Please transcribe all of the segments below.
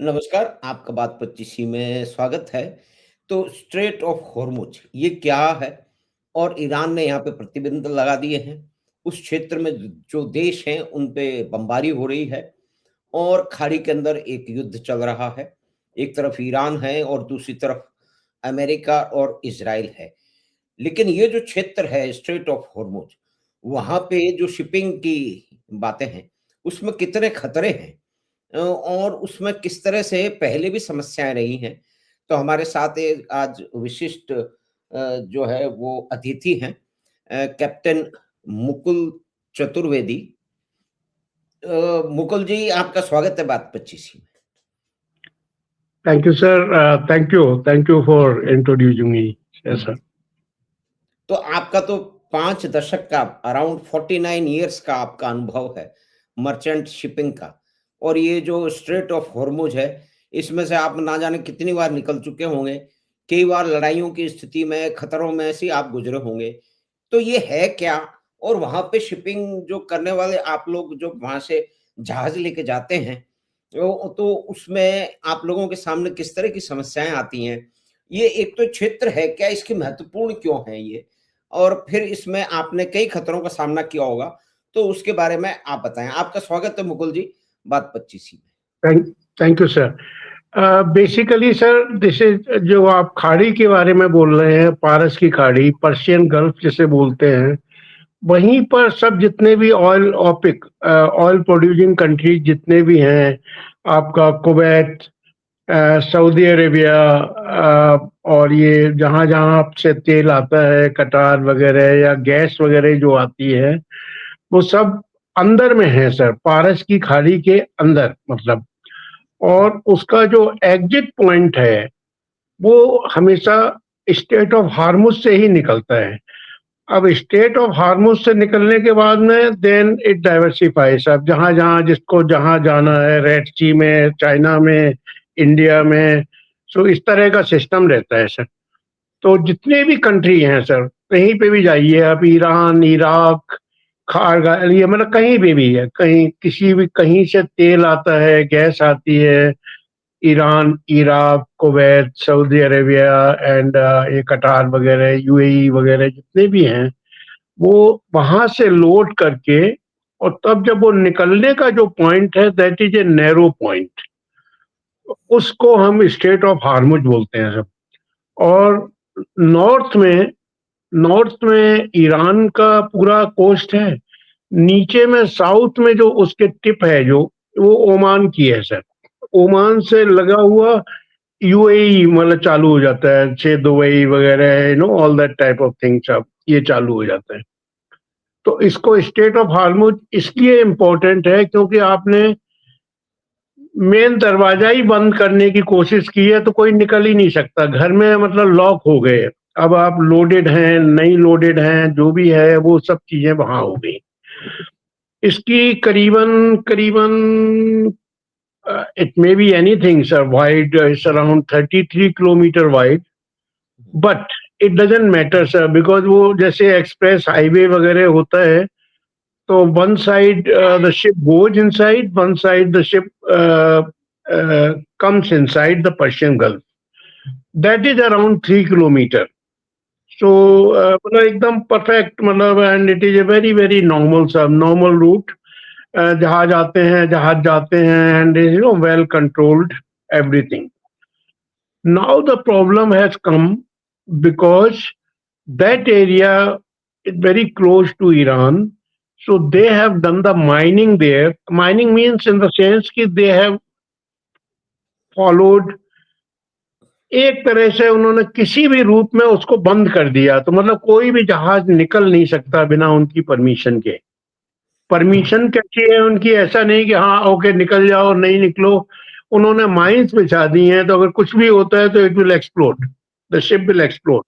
नमस्कार, आपका बात 25 में स्वागत है। तो स्ट्रेट ऑफ हॉर्मुज ये क्या है? और ईरान ने यहाँ पे प्रतिबंध लगा दिए हैं। उस क्षेत्र में जो देश हैं, उन पे बमबारी हो रही है और खाड़ी के अंदर एक युद्ध चल रहा है। एक तरफ ईरान है और दूसरी तरफ अमेरिका और इज़राइल है। लेकिन ये जो क्षेत्र है स्ट्रेट ऑफ हॉर्मुज, वहाँ पे जो शिपिंग की बातें हैं, उसमें कितने खतरे हैं? और उसमें किस तरह से पहले भी समस्याएँ रही हैं। तो हमारे साथ एक आज विशिष्ट जो है वो अतिथि हैं कैप्टन मुकुल चतुर्वेदी। मुकुल जी आपका स्वागत है बात 25 में। Thank you, sir. Thank you. Thank you for introducing me. Yes, sir. तो आपका तो 5 दशक का अराउंड 49 इयर्स का आपका अनुभव है मर्चेंट शिपिंग का। और ये जो स्ट्रेट ऑफ हॉर्मुज है, इसमें से आप ना जाने कितनी बार निकल चुके होंगे। कई बार लड़ाइयों की स्थिति में, खतरों में से आप गुज़रे होंगे। तो ये है क्या? और वहाँ पे शिपिंग जो करने वाले आप लोग जो वहाँ से जहाज़ लेके जाते हैं, तो उसमें आप लोगों के सामने किस तरह की समस्याएँ आती हैं? ये एक तो क्षेत्र है, क्या इसकी महत्वपूर्ण क्यों है ये? और फिर इसमें आपने कई खतरों का सामना किया होगा, तो उसके बारे में आप बताएँ। आपका स्वागत है मुकुल जी, बात 25 में। Thank you, sir. Basically sir this is जो आप खाड़ी के बारे में बोल रहे हैं, पारस की खाड़ी, पर्शियन गल्फ जिसे बोलते हैं, वहीं पर सब जितने भी oil OPEC oil producing countries जितने भी हैं, आपका कुवैत, सऊदी अरेबिया, और ये जहाँ जहाँ से तेल आता है, कटार वगैरह या गैस वगैरह जो आती है, वो सब अंदर में है सर, पारस की खाड़ी के अंदर मतलब। और उसका जो एग्जिट पॉइंट है वो हमेशा स्टेट ऑफ हार्मुज से ही निकलता है। अब स्टेट ऑफ हार्मुज से निकलने के बाद में देन इट डाइवर्सिफाइज। अब जहाँ जहाँ जिसको जहाँ जाना है, रेड सी में, चाइना में, इंडिया में, सो इस तरह का सिस्टम रहता है सर। तो जितने भी कंट्री हैं सर, कहीं पे भी जाइए आप, ईरान, इराक, खारगा, ये मतलब कहीं भी है, कहीं किसी भी कहीं से तेल आता है, गैस आती है, Iran, Iraq, Kuwait, Saudi Arabia and ये कटार वगैरह, यूएई वगैरह जितने भी हैं, वो वहां से लोड करके, और तब जब वो निकलने का जो पॉइंट है that is a narrow point, उसको हम स्टेट ऑफ हार्मुज बोलते हैं सब। और नॉर्थ में नॉर्थ में ईरान का पूरा कोस्ट है, नीचे में साउथ में जो उसके टिप है जो, वो ओमान की है सर। ओमान से लगा हुआ यूएई मतलब चालू हो जाता है, से दुबई वगैरह, all that type of things, अब ये चालू हो जाता है। तो इसको स्टेट ऑफ हार्मुज इसलिए इम्पोर्टेंट है क्योंकि आपने मेन दरवाजा ही बंद करने की कोशिश की है तो कोई निकल ही नहीं सकता, घर में मतलब लॉक हो गए। अब आप लोडेड हैं, नहीं लोडेड हैं, जो भी है वो सब चीजें वहां हो गई। इसकी करीबन करीबन it may be anything sir, wide it's around 33 kilometre wide, but it doesn't matter sir, because वो जैसे एक्सप्रेस हाईवे वगैरह होता है, तो one side the ship goes inside, one side the ship comes inside the Persian Gulf. That is around 3 kilometer. So मतलब एकदम perfect मतलब, and it is a very very normal सब नॉर्मल रूट। जहाज आते हैं, जहाज जाते हैं, and well controlled everything. Now the problem has come because that area is very close to Iran, so they have done the mining there. Mining means in the sense कि they have followed, एक तरह से उन्होंने किसी भी रूप में उसको बंद कर दिया, तो मतलब कोई भी जहाज निकल नहीं सकता बिना उनकी परमिशन के। परमिशन कैसी है उनकी, ऐसा नहीं कि हाँ ओके निकल जाओ, नहीं निकलो। उन्होंने माइंस बिछा दी हैं, तो अगर कुछ भी होता है तो it will explode, the ship will explode.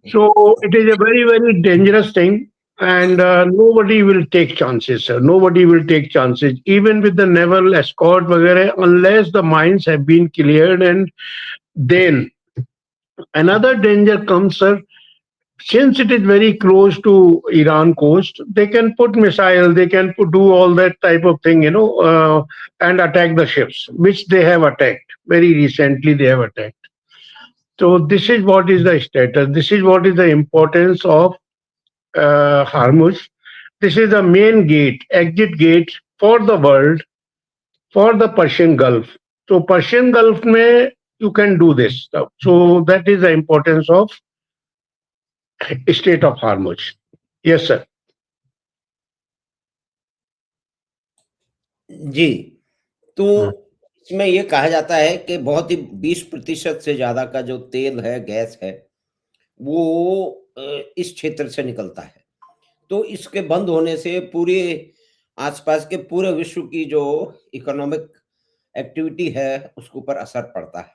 So it is a very very dangerous thing, and nobody will take chances sir, nobody will take chances even with the naval escort वगैरह, unless the mines have been cleared. And then another danger comes sir, since it is very close to Iran coast, they can put missile, they can do all that type of thing, and attack the ships, which they have attacked. Very recently, they have attacked. So this is what is the status. This is what is the importance of Hormuz. This is the main gate, exit gate for the world, for the Persian Gulf. So Persian Gulf mein you can do this stuff. So that is the importance of Strait of Hormuz. Yes, sir. जी, तो हाँ. इसमें ये कहा जाता है कि बहुत ही 20% से ज़्यादा का जो तेल है, गैस है, वो इस क्षेत्र से निकलता है। तो इसके बंद होने से पूरे आस-पास के पूरे विश्व की जो इकोनॉमिक एक्टिविटी है, उसके ऊपर असर पड़ता है।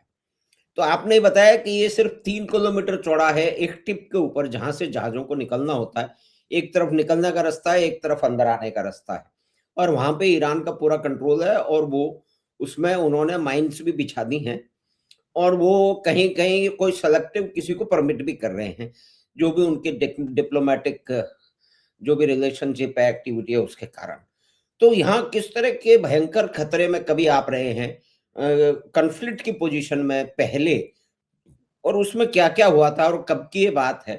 तो आपने ही बताया कि ये सिर्फ़ 3 किलोमीटर चौड़ा है, एक टिप के ऊपर जहाँ से जहाज़ों को निकलना होता है। एक तरफ निकलने का रास्ता है, एक तरफ अंदर आने का रास्ता है और वहाँ पे ईरान का पूरा कंट्रोल है और वो उसमें उन्होंने माइन्स भी बिछा दी हैं और वो कहीं-कहीं कोई सेलेक्टिव किसी को परमिट भी कर रहे हैं, जो भी उनके डिप्लोमैटिक जो भी रिलेशनशिप है, एक्टिविटी है उसके कारण। तो यहाँ किस तरह के भयंकर खतरे में कभी आप रहे हैं कॉन्फ्लिक्ट की पोजीशन में पहले और उसमें क्या-क्या हुआ था और कब की ये बात है?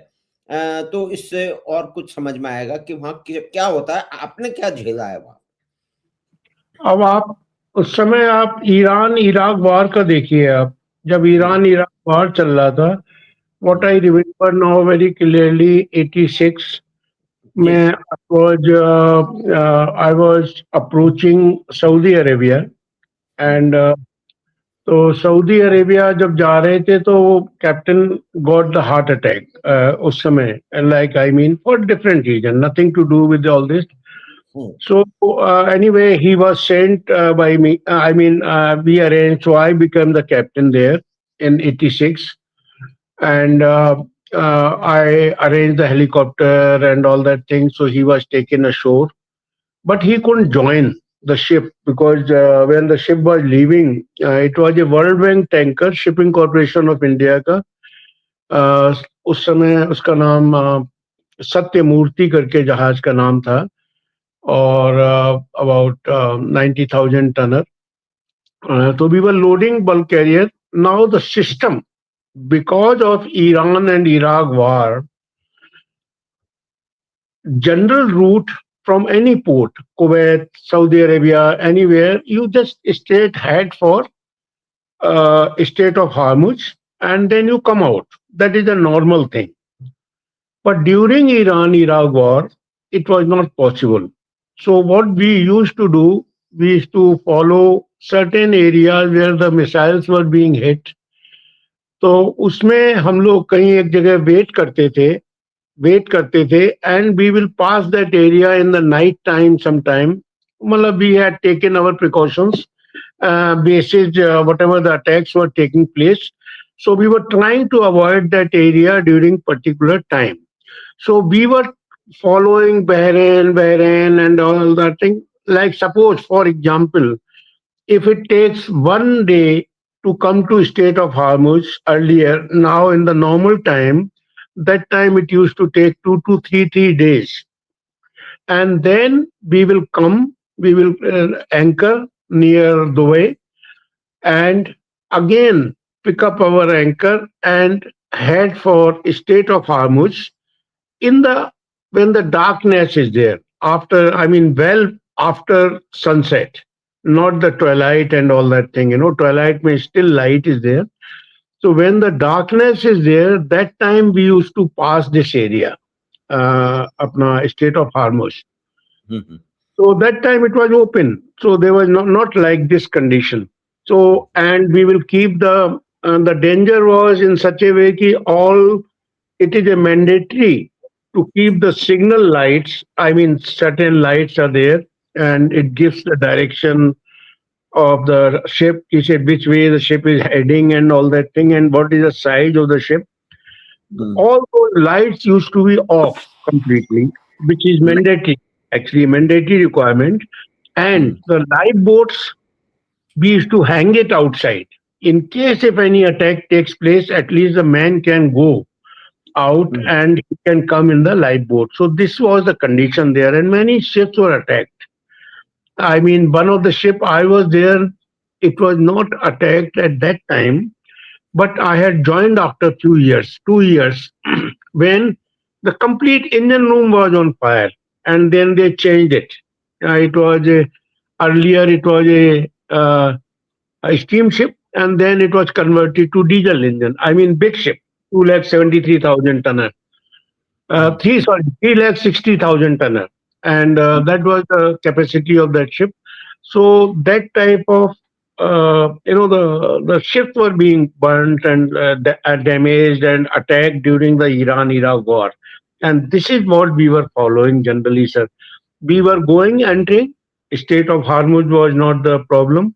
तो इससे और कुछ समझ में आएगा कि वहाँ क्या होता है, आपने क्या झेला है वहाँ? अब आप उस समय आप ईरान इराक वॉर का देखिए आप, जब हुँ, ईरान इराक वॉर चल रहा था, what hmm. I remember now very clearly 86 जी। में I was approaching Saudi Arabia hmm, and तो सऊदी अरेबिया जब जा रहे थे तो captain got the heart attack उस समय, like I mean for different reason, nothing to do with all this. Hmm, So anyway, he was sent by me. I mean, we arranged. So I became the captain there in '86, and I arranged the helicopter and all that thing. So he was taken ashore, but he couldn't join the ship because when the ship was leaving, it was a World Bank tanker, Shipping Corporation of India का. उस समय उसका नाम सत्यमूर्ति करके जहाज का नाम था or about 90,000 tonner. So we were loading bulk carrier. Now the system, because of Iran and Iraq war, general route from any port, Kuwait, Saudi Arabia, anywhere, you just straight head for Strait of Hormuz and then you come out. That is a normal thing. But during Iran-Iraq war, it was not possible. So what we used to do, we used to follow certain areas where the missiles were being hit. तो उसमें हम लोग कहीं एक जगह wait करते थे and we will pass that area in the night time sometime. मतलब we had taken our precautions basis whatever the attacks were taking place. So we were trying to avoid that area during particular time. So we were following Bahrain and all that thing. Like suppose, for example, if it takes one day to come to Strait of Hormuz earlier, now in the normal time, that time it used to take 2 to 3 days. And then we will anchor near Dubai and again pick up our anchor and head for Strait of Hormuz in the when the darkness is there, after, I mean, well after sunset, not the twilight and all that thing. Twilight means still light is there. So when the darkness is there, that time we used to pass this area, apna Strait of Hormuz. Hmm, hmm, So that time it was open. So there was not like this condition. So, and we will keep the danger was in such a way that it is a mandatory to keep the signal lights. I mean, certain lights are there and it gives the direction of the ship, which way the ship is heading and all that thing, and what is the size of the ship. Hmm, All those lights used to be off completely, which is hmm, mandatory, actually mandatory requirement. Hmm, And the lifeboats, we used to hang it outside. In case if any attack takes place, at least the man can go out Hmm. and he can come in the lifeboat. So this was the condition there, and many ships were attacked. I mean, one of the ship I was there, it was not attacked at that time, but I had joined after 2 years, 2 years, when the complete engine room was on fire, and then they changed it. It was earlier it was a steamship, and then it was converted to diesel engine. I mean, big ship, 2,73,000 tonner. Hmm. Sorry, 3,60,000 tonner, and that was the capacity of that ship. So that type of the ships were being burnt and damaged and attacked during the Iran-Iraq war, and this is what we were following generally, sir. We were going entering. State of Hormuz was not the problem.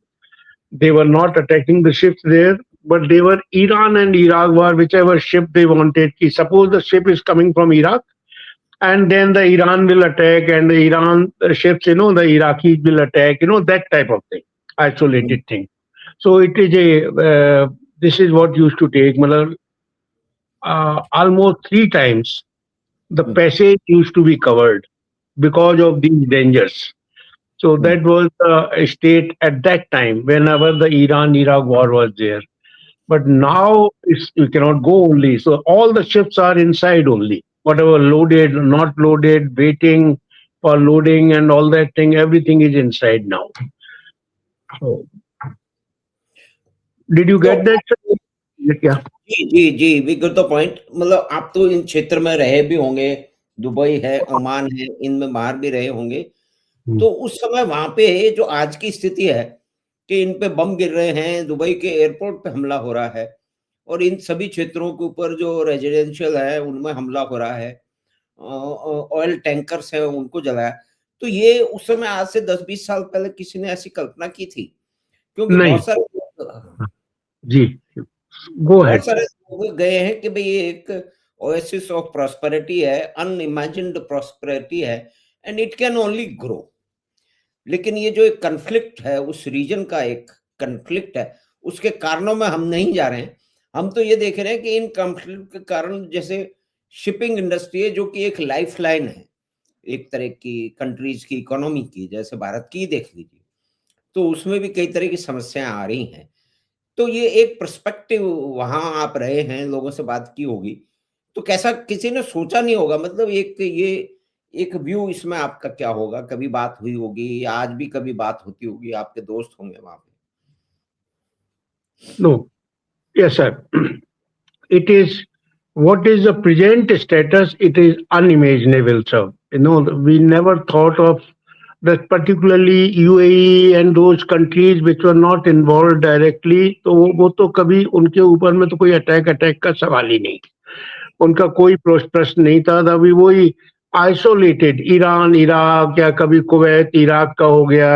They were not attacking the ships there, but they were Iran and Iraq war, whichever ship they wanted. Suppose the ship is coming from Iraq, and then the Iran will attack, and the Iran ships, the Iraqis will attack, that type of thing, Hmm. isolated thing. So it is this is what used to take, matlab, almost 3 times the Hmm. passage used to be covered because of these dangers. So Hmm. that was the state at that time, whenever the Iran-Iraq war was there. But now you cannot go only. So all the ships are inside only. Whatever loaded, not loaded, waiting for loading and all that thing, everything is inside now. So did you तो get that? Sir? Yeah. जी, जी, जी, we got the point. मतलब आप तो इन क्षेत्र में रहे भी होंगे, दुबई है, ओमान है, इनमें बाहर भी रहे होंगे। Hmm. तो उस समय वहाँ पे जो आज की स्थिति है कि इन पे बम गिर रहे हैं, दुबई के एयरपोर्ट पे हमला हो रहा है और इन सभी क्षेत्रों के ऊपर जो रेज़िडेंशियल है, उनमें हमला हो रहा है। ऑयल टैंकर्स हैं, उनको जलाया। तो ये उस समय आज से 10-20 साल पहले किसी ने ऐसी कल्पना की थी? क्योंकि नहीं, जी, गो बहुत अहेड। सारे लोग गए हैं कि भई ये एक ओएसिस ऑफ प्रॉस्पेरिटी है, अनइमेजिन्ड प्रॉस्पेरिटी है and it can only grow. लेकिन ये जो एक कॉन्फ्लिक्ट है, उस रीजन का एक कॉन्फ्लिक्ट है, उसके कारणों में हम नहीं जा रहे हैं। हम तो ये देख रहे हैं कि इन कॉन्फ्लिक्ट के कारण जैसे शिपिंग इंडस्ट्री है जो कि एक लाइफ़लाइन है, एक तरह की कंट्रीज़ की इकोनॉमी की, जैसे भारत की ही देख लीजिए। तो उसमें भी कई तरह की समस्याएँ आ रही हैं। तो ये एक पर्सपेक्टिव वहाँ आप रहे हैं, लोगों से बात की होगी, तो कैसा किसी ने सोचा नहीं होगा मतलब एक ये एक व्यू इसमें आपका क्या होगा? कभी बात हुई होगी या आज भी कभी बात होती होगी, आपके दोस्त होंगे वहाँ पे? No, yes, sir. It is what is the present status, it is unimaginable, sir. We never thought of that, particularly UAE and those countries which were not involved directly, तो वो तो कभी उनके ऊपर में तो कोई अटैक का सवाल ही नहीं, उनका कोई प्रश्न नहीं था। अभी वही आइसोलेटेड ईरान इराक या कभी कुवैत इराक का हो गया,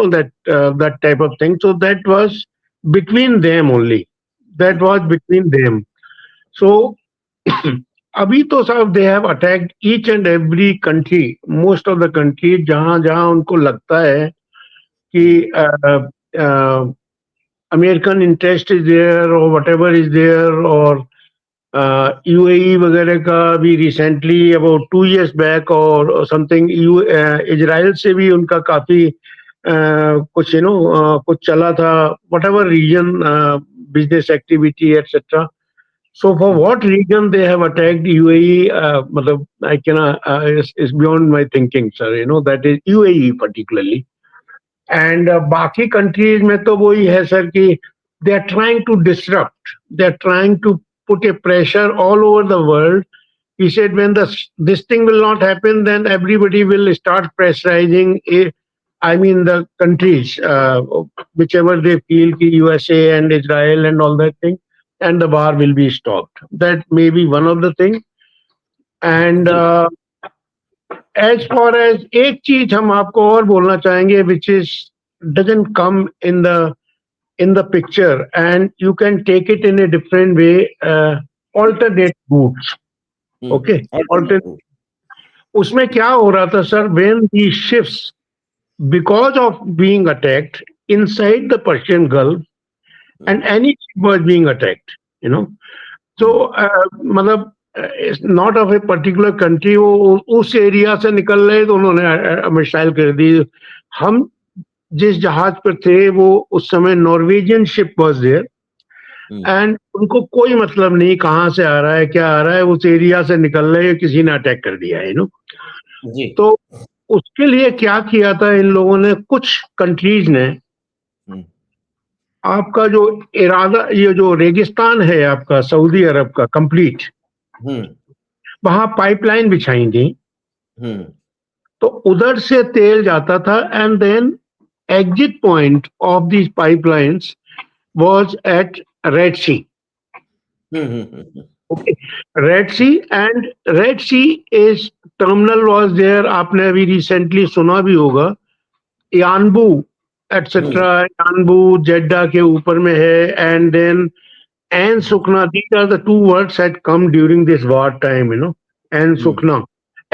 that type of thing. So that was between them only, that hmm, was between them. So अभी तो साहब they have attacked each and every country, most of the country, जहां जहां उनको लगता है कि hmm, American interest is there और वट एवर इज देयर, और यूएई वगैरह का भी रिसेंटली अबाउट 2 years बैक और समथिंग इजराइल से भी उनका काफी कुछ कुछ चला था, whatever reason, business activity etcetera. So for hmm, what reason they have attacked UAE? मतलब I cannot, is beyond my thinking, sir. That is UAE particularly, and बाकी countries में तो वही है sir कि they are trying to disrupt, they are trying to put a pressure all over the world. He said when this thing will not happen, then everybody will start pressurizing. I mean the countries, whichever they feel, ki USA and Israel and all that thing, and the war will be stopped. That may be one of the things. And ji, as far as एक चीज हम आपको और बोलना चाहेंगे, which is doesn't come in the picture, and you can take it in a different way. Alternate routes. Hmm, Okay, alternate alternate. Root. उसमें क्या हो रहा था sir, when these ships, because of being attacked inside the Persian Gulf, hmm, and any ship was being attacked, you know. Hmm, So, मतलब not of a particular country, वो उस area से निकल रहे तो उन्होंने मिसाइल कर दी। हम जिस जहाज पर थे वो उस समय Norwegian ship was there, and उनको कोई मतलब नहीं कहाँ से आ रहा है क्या आ रहा है, उस एरिया से निकल रहे हैं, किसी ने अटैक कर दिया है, यू नो। जी। तो उसके लिए क्या किया था इन लोगों ने, कुछ कंट्रीज ने हम्म, आपका जो इरादा, ये जो रेगिस्तान है आपका सऊदी अरब का कंप्लीट, हम्म, वहां पाइपलाइन बिछाई थी। हम्म, तो उधर से तेल जाता था, and then exit point of these pipelines was at Red Sea. Hmm, hmm, Okay, Red Sea, and Red Sea is terminal was there. आपने अभी recently सुना भी होगा, Yanbu hmm, etcetera, Yanbu Jeddah के ऊपर में है, and then and Sukna. These are the two words that come during this war time, you know. And hmm, Sukna.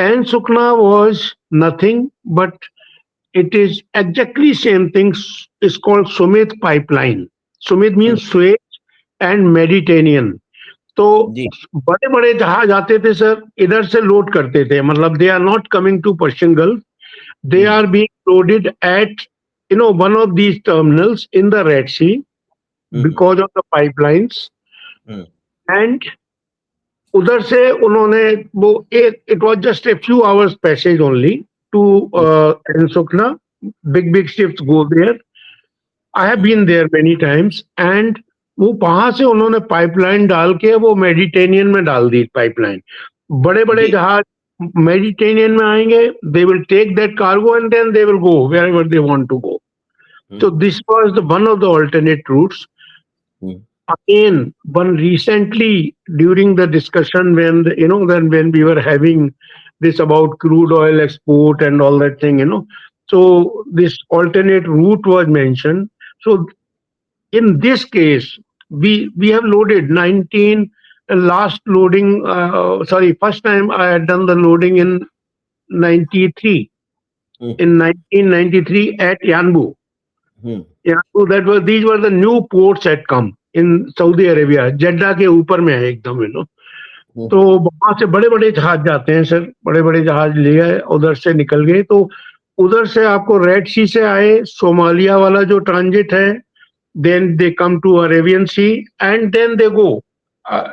And Sukna was nothing but it is exactly same thing. It's called Sumit pipeline. Sumit hmm, means Suez and Mediterranean. तो जी, बड़े बड़े जहाज आते थे sir, इधर से load करते थे, मतलब they are not coming to Persian Gulf, they hmm, are being loaded at, you know, one of these terminals in the Red Sea hmm, because of the pipelines. Hmm, And उधर से उन्होंने वो एक, it was just a few hours passage only to Sokhna, big big ships go there, I have been there many times, and वो वहां से उन्होंने pipeline डाल के वो मेडिटेरेनियन में डाल दी पाइपलाइन। बड़े बड़े जी, जहाज मेडिटेरेनियन में आएंगे, they will take that cargo and then they will go wherever they want to go. So hmm, this was the one of the alternate routes. Hmm, Again, one recently during the discussion when you know, then when we were having this about crude oil export and all that thing, you know, so this alternate route was mentioned. So in this case, we have loaded 19. Last loading, sorry, first time I had done the loading in 93, hmm, in 1993 at Yanbu. Hmm, Yeah, so that was, these were the new ports had come in Saudi Arabia, जेड्डा के ऊपर में है एकदम, you know. तो हम्म, वहां से बड़े बड़े जहाज जाते हैं सर, बड़े बड़े जहाज ले गए, उधर से निकल गए। तो उधर से आपको रेड सी से आए, सोमालिया वाला जो ट्रांजिट है, then they come to Arabian Sea, and then they go,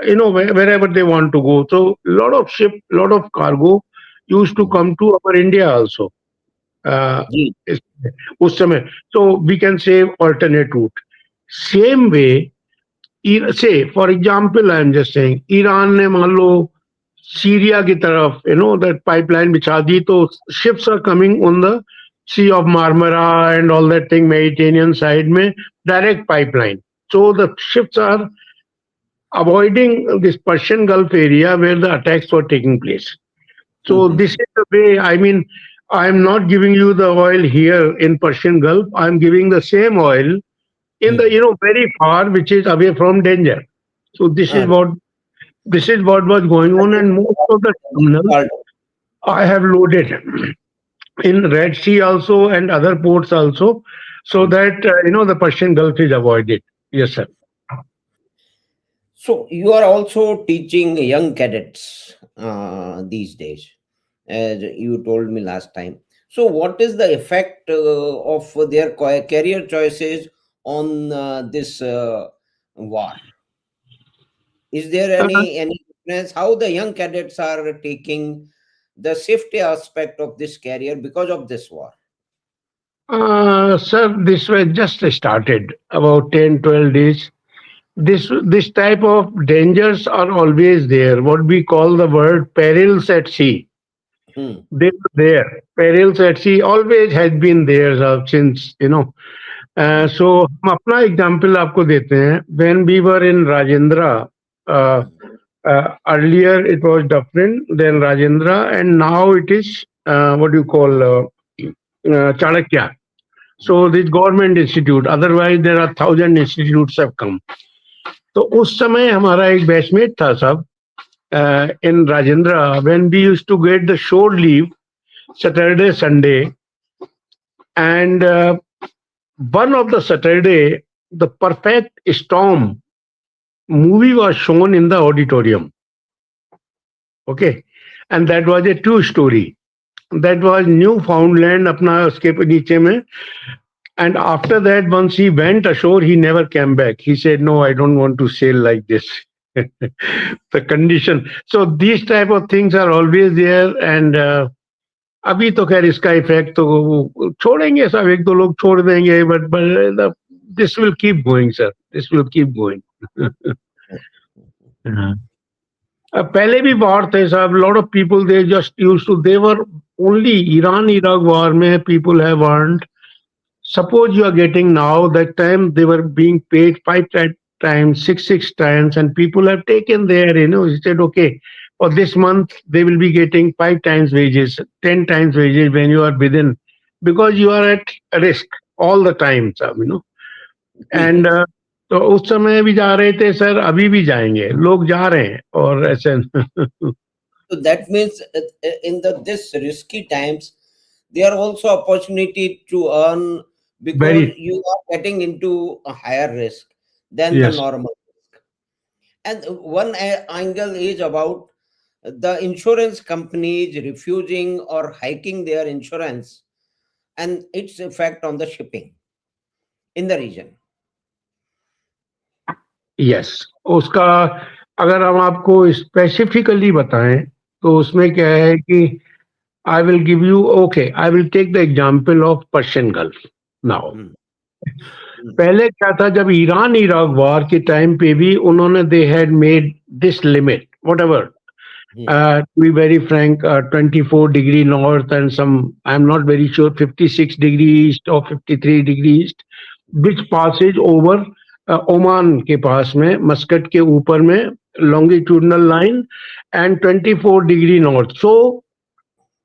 you know, wherever they want to go. So lot of ship, lot of cargo used to come to our India also. Uh, जी, इस- उस समय, so we can say alternate route. Same way, say for example, I am just saying, Iran ने मान लो Syria की तरफ, you know, that pipeline बिछा दी, तो ships are coming on the Sea of Marmara and all that thing, Mediterranean side में direct pipeline. So the ships are avoiding this Persian Gulf area where the attacks were taking place. So hmm, this is the way, I mean, I'm not giving you the oil here in Persian Gulf. I'm giving the same oil in the, hmm, you know, very far, which is away from danger. So हाँ, this is what was going on, and most of the terminals part, I have loaded in Red Sea also and other ports also, so that you know, the Persian Gulf is avoided. Yes, sir. so you are also teaching young cadets these days, as you told me last time. So, what is the effect of their career choices on this war? Is there Uh, any difference how the young cadets are taking the safety aspect of this career because of this war? sir, this was just started about 10, 12 days. This type of dangers are always there. What we call the word perils at sea. Hmm. They were there. Perils at sea always has been there since, you know. Hmm. So हम अपना example आपको देते हैं. When we were in Rajendra, uh, earlier it was Dufferin, then Rajendra, and now it is what do you call Chanakya. So this government institute. Otherwise, there are 1,000 institutes have come. तो उस समय हमारा एक batchmate था साहब in Rajendra, when we used to get the shore leave Saturday, Sunday, and one of the Saturday, the Perfect Storm movie was shown in the auditorium. Okay, and that was a true story. That was Newfoundland अपना उसके नीचे में. And after that, once he went ashore, he never came back. He said, "No, I don't want to sail like this." The condition. So these type of things are always there, and अभी तो खैर इसका effect तो वो छोड़ेंगे सब, एक दो लोग छोड़ देंगे, but this will keep going, sir. This will keep going. हाँ. पहले भी वॉर थे साहब. Lot of people they just used to, they were only Iran Iraq war में people have earned. Suppose you are getting now, that time they were being paid times, six times, and people have taken their, he said, okay, for this month they will be getting 5 times wages, 10 times wages when you are within, because you are at risk all the time, sir. And तो उस समय भी जा रहे थे sir, अभी भी जाएंगे, लोग जा रहे हैं और ऐसे. So that means in this risky times, there are also opportunity to earn, because Very. you are getting into a higher risk than the Yes. normal risk. And one angle is about the insurance companies refusing or hiking their insurance and its effect on the shipping in the region. Yes, उसका अगर हम आपको specifically बताएं तो उसमें क्या है कि I will give you, okay, I will take the example of Persian Gulf now. पहले क्या था, जब ईरान इराक वॉर के टाइम पे भी उन्होंने, they had made this limit whatever, to be very frank, 24 degree north and some, I'm not very sure, 56 degree east or 53 degree east, which passes over Oman के पास में, Muscat के ऊपर में, longitudinal line, and 24 degree north. So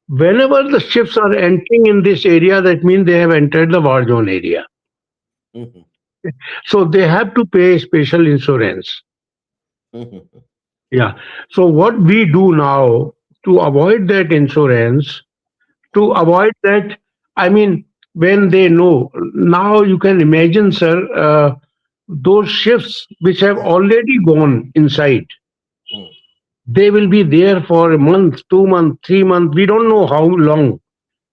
whenever the ships are entering in this area, that means they have entered the war zone area. So they have to pay special insurance. Yeah. So what we do now to avoid that insurance, to avoid that, I mean, when they know, now you can imagine, sir, those ships which have already gone inside, they will be there for a month, 2 months, 3 months, we don't know how long.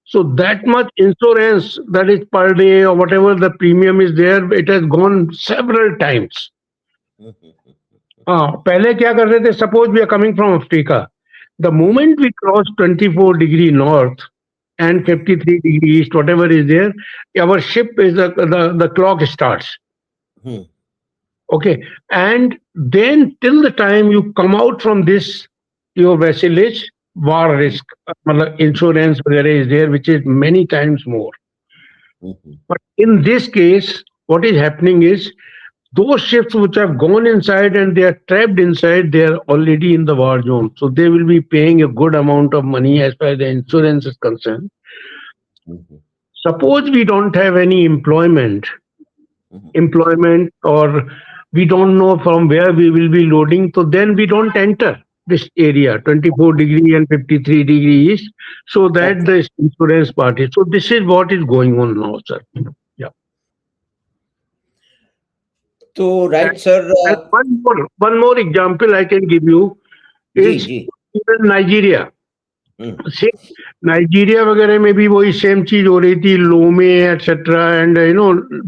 So that much insurance that is per day or whatever the premium is there, it has gone several times. पहले क्या कर रहे थे, suppose we are coming from Africa, the moment we cross 24 degree north and 53 degree east, whatever is there, our ship is the clock starts. Okay, and then till the time you come out from this, your vessel is war risk, insurance is there, which is many times more. But in this case, what is happening is, those ships which have gone inside and they are trapped inside, they are already in the war zone. So they will be paying a good amount of money as far as the insurance is concerned. Suppose we don't have any employment, or we don't know from where we will be loading, so then we don't enter this area, 24 degree and 53 degree east, so that the insurance part is. So this is what is going on now, sir. Yeah. So, right, sir. One more example I can give you is even Nigeria. Nigeria वगैरह में भी वही same चीज हो रही थी, लोमे etcetera, and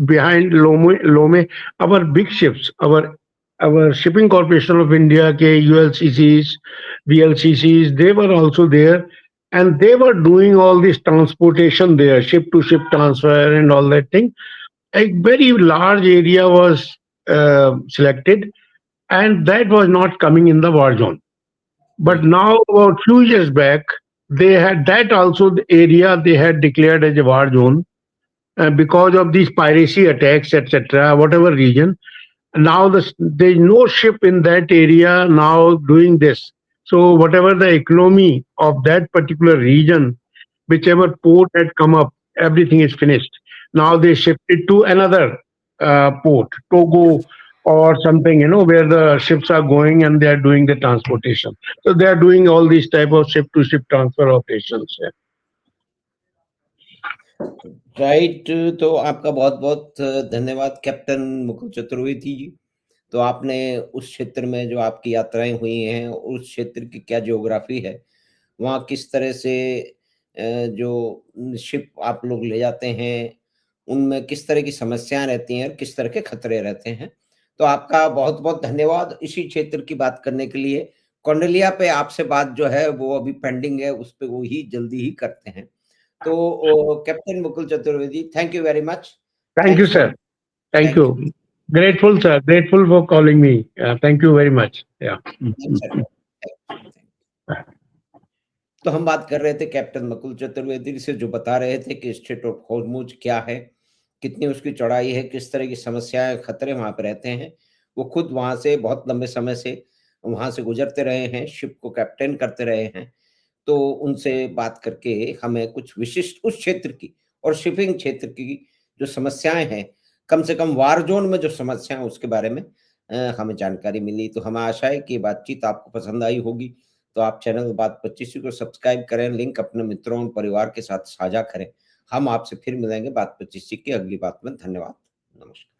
behind लोमे our big ships, our shipping corporation of India के ULCCs, VLCCs, they were also there, and they were doing all this transportation there, ship to ship transfer and all that thing. A very large area was selected, and that was not coming in the war zone. But now, about few years back, they had that also, the area they had declared as a war zone because of these piracy attacks, etc., whatever region. Now there is no ship in that area now doing this. So whatever the economy of that particular region, whichever port had come up, everything is finished. Now they shifted to another port, Togo or something, where the ships are going and they are doing the transportation. So they are doing all these type of ship-to-ship transfer operations. Right, तो आपका बहुत बहुत धन्यवाद captain Mukul Chaturvedi ji. तो आपने उस क्षेत्र में जो आपकी यात्राएँ हुई हैं, उस क्षेत्र की क्या ज्योग्राफी है? वहाँ किस तरह से जो शिप आप लोग ले जाते हैं, उनमें किस तरह की समस्याएँ रहती हैं और किस तरह के खतरे रहते हैं? तो आपका बहुत-बहुत धन्यवाद इसी क्षेत्र की बात करने के लिए। कौंडिल्या पे आपसे बात जो है वो अभी पेंडिंग है, उस पे वो ही जल्दी ही करते हैं। तो captain Mukul Chaturvedi, thank you very much. Thank you, thanks for sir. Thank thank you. you. Grateful, sir. Grateful for calling me. Thank you very much. Yeah. अच्छा, थैंक तो हम बात कर रहे थे कैप्टन नकुल चतुर्वेदी से जो बता रहे थे कि स्ट्रेट ऑफ हॉर्मुज क्या है, कितनी उसकी चौड़ाई है, किस तरह की समस्याएँ, खतरे वहाँ पे रहते हैं। वो खुद वहाँ से बहुत लंबे समय से वहाँ से गुज़रते रहे हैं, शिप को कैप्टेन करते रहे हैं। तो उनसे बात करके हमें कुछ विशिष्ट उस क्षेत्र की और शिपिंग क्षेत्र की जो समस्याएँ हैं, कम से कम वार ज़ोन में जो समस्या है उसके बारे में हमें जानकारी मिली। तो हमें आशा है कि ये बातचीत आपको पसंद आई होगी। तो आप चैनल बात 25 को सब्सक्राइब करें, लिंक अपने मित्रों और परिवार के साथ साझा करें। हम आपसे फिर मिलेंगे बात 25 की अगली बात में। धन्यवाद। नमस्कार।